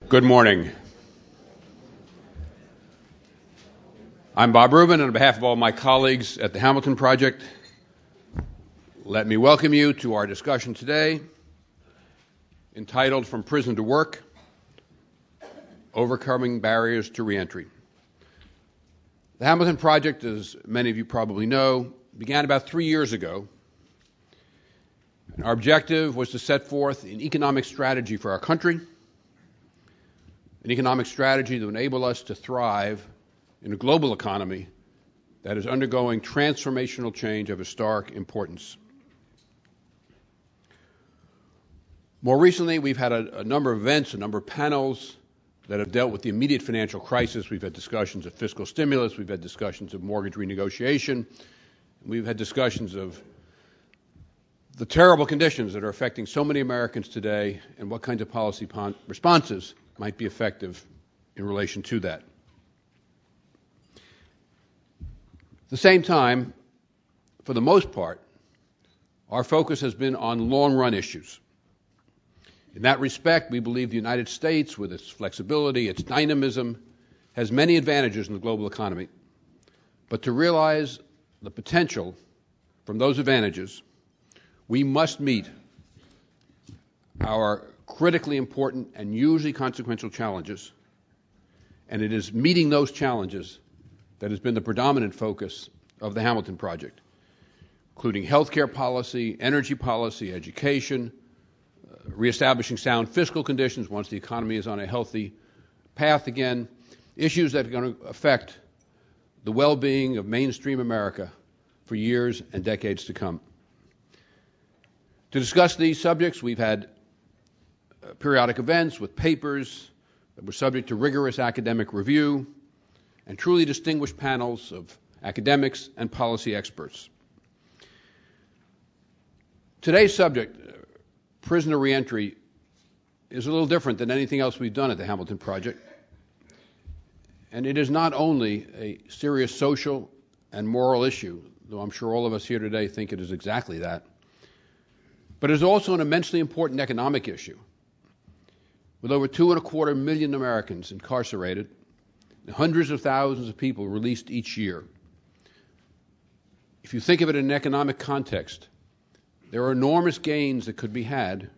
Good morning. I'm Bob Rubin, and on behalf of all my colleagues at the Hamilton Project, let me welcome you to our discussion today, entitled From Prison to Work, Overcoming Barriers to Reentry. The Hamilton Project, as many of you probably know, began about 3 years ago. And our objective was to set forth an economic strategy for our country, an economic strategy to enable us to thrive in a global economy that is undergoing transformational change of historic importance. More recently, we've had a number of events, a number of panels that have dealt with the immediate financial crisis. We've had discussions of fiscal stimulus, we've had discussions of mortgage renegotiation, we've had discussions of the terrible conditions that are affecting so many Americans today and what kinds of policy responses might be effective in relation to that. At the same time, for the most part, our focus has been on long-run issues. In that respect, we believe the United States, with its flexibility, its dynamism, has many advantages in the global economy. But to realize the potential from those advantages, we must meet our critically important and usually consequential challenges, and it is meeting those challenges that has been the predominant focus of the Hamilton Project, including healthcare policy, energy policy, education, reestablishing sound fiscal conditions once the economy is on a healthy path again, issues that are going to affect the well-being of mainstream America for years and decades to come. To discuss these subjects, we've had periodic events with papers that were subject to rigorous academic review and truly distinguished panels of academics and policy experts. Today's subject, prisoner reentry, is a little different than anything else we've done at the Hamilton Project. And it is not only a serious social and moral issue, though I'm sure all of us here today think it is exactly that, but it is also an immensely important economic issue. With over 2.25 million Americans incarcerated, and hundreds of thousands of people released each year. If you think of it in an economic context, there are enormous gains that could be had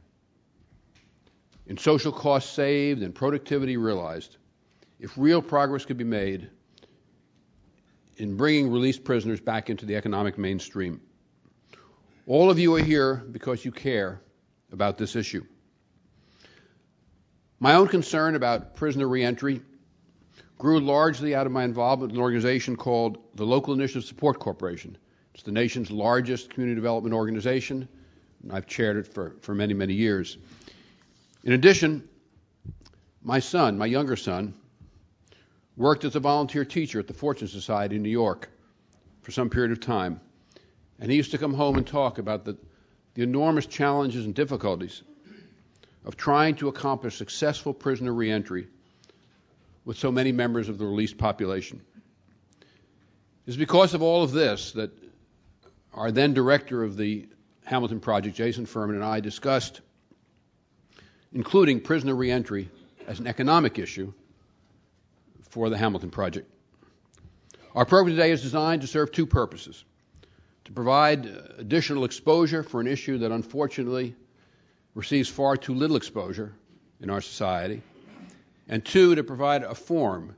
in social costs saved and productivity realized if real progress could be made in bringing released prisoners back into the economic mainstream. All of you are here because you care about this issue. My own concern about prisoner reentry grew largely out of my involvement in an organization called the Local Initiative Support Corporation. It's the nation's largest community development organization, and I've chaired it for many, many years. In addition, my younger son, worked as a volunteer teacher at the Fortune Society in New York for some period of time, and he used to come home and talk about the enormous challenges and difficulties of trying to accomplish successful prisoner reentry with so many members of the released population. It is because of all of this that our then director of the Hamilton Project, Jason Furman, and I discussed including prisoner reentry as an economic issue for the Hamilton Project. Our program today is designed to serve two purposes: to provide additional exposure for an issue that unfortunately receives far too little exposure in our society, and two, to provide a forum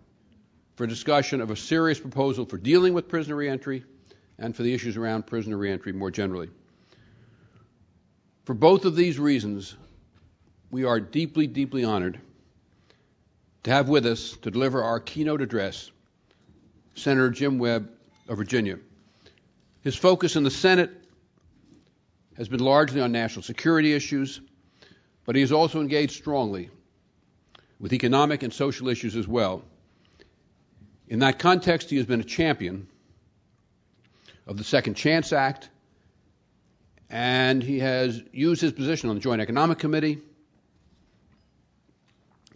for discussion of a serious proposal for dealing with prisoner reentry and for the issues around prisoner reentry more generally. For both of these reasons, we are deeply, deeply honored to have with us to deliver our keynote address Senator Jim Webb of Virginia. His focus in the Senate has been largely on national security issues, but he has also engaged strongly with economic and social issues as well. In that context, he has been a champion of the Second Chance Act, and he has used his position on the Joint Economic Committee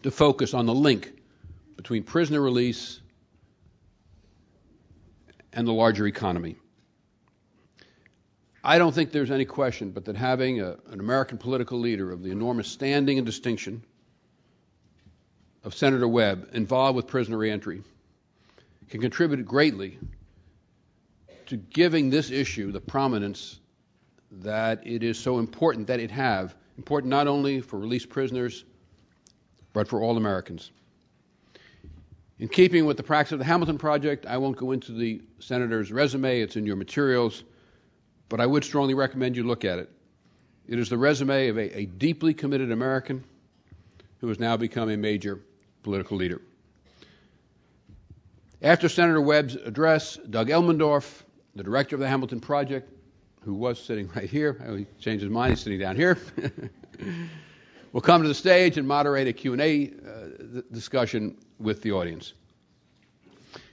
to focus on the link between prisoner release and the larger economy. I don't think there's any question but that having an American political leader of the enormous standing and distinction of Senator Webb involved with prisoner reentry can contribute greatly to giving this issue the prominence that it is so important that it have, important not only for released prisoners, but for all Americans. In keeping with the practice of the Hamilton Project, I won't go into the Senator's resume, it's in your materials, but I would strongly recommend you look at it. It is the resume of a deeply committed American who has now become a major political leader. After Senator Webb's address, Doug Elmendorf, the director of the Hamilton Project, who was sitting right here, he changed his mind, he's sitting down here, will come to the stage and moderate a Q&A discussion with the audience.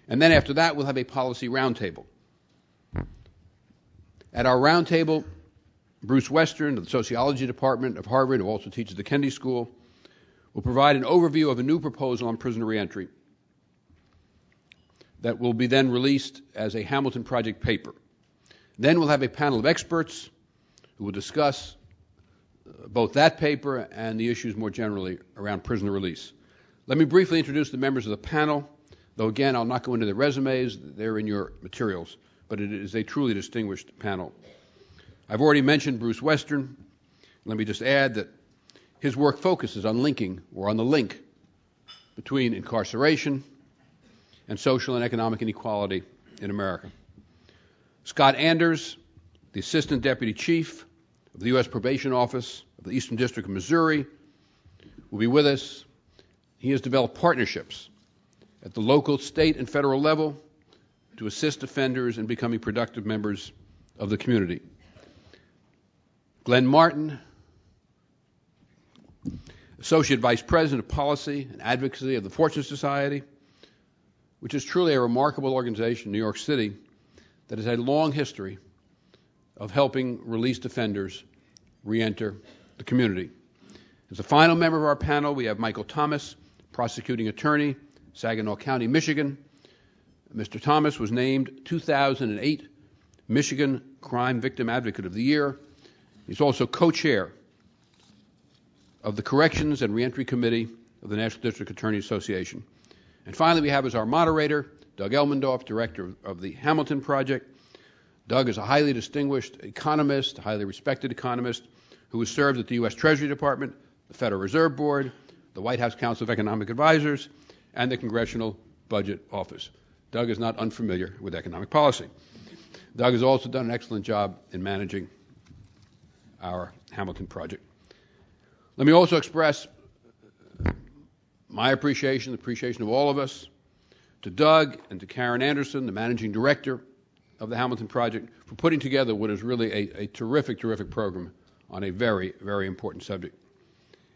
And then after that, we'll have a policy roundtable. At our roundtable, Bruce Western of the Sociology Department of Harvard, who also teaches the Kennedy School, will provide an overview of a new proposal on prisoner reentry that will be then released as a Hamilton Project paper. Then we'll have a panel of experts who will discuss both that paper and the issues more generally around prisoner release. Let me briefly introduce the members of the panel, though again, I'll not go into their resumes, they're in your materials, but it is a truly distinguished panel. I've already mentioned Bruce Western. Let me just add that his work focuses on linking, or on the link, between incarceration and social and economic inequality in America. Scott Anders, the Assistant Deputy Chief of the U.S. Probation Office of the Eastern District of Missouri, will be with us. He has developed partnerships at the local, state, and federal level to assist offenders in becoming productive members of the community. Glenn Martin, Associate Vice President of Policy and Advocacy of the Fortune Society, which is truly a remarkable organization in New York City that has had a long history of helping released offenders reenter the community. As a final member of our panel, we have Michael Thomas, prosecuting attorney, Saginaw County, Michigan. Mr. Thomas was named 2008 Michigan Crime Victim Advocate of the Year. He's also co-chair of the Corrections and Reentry Committee of the National District Attorney Association. And finally, we have as our moderator, Doug Elmendorf, director of the Hamilton Project. Doug is a highly distinguished economist, a highly respected economist, who has served at the U.S. Treasury Department, the Federal Reserve Board, the White House Council of Economic Advisors, and the Congressional Budget Office. Doug is not unfamiliar with economic policy. Doug has also done an excellent job in managing our Hamilton Project. Let me also express my appreciation, the appreciation of all of us, to Doug and to Karen Anderson, the managing director of the Hamilton Project, for putting together what is really a terrific, terrific program on a very, very important subject.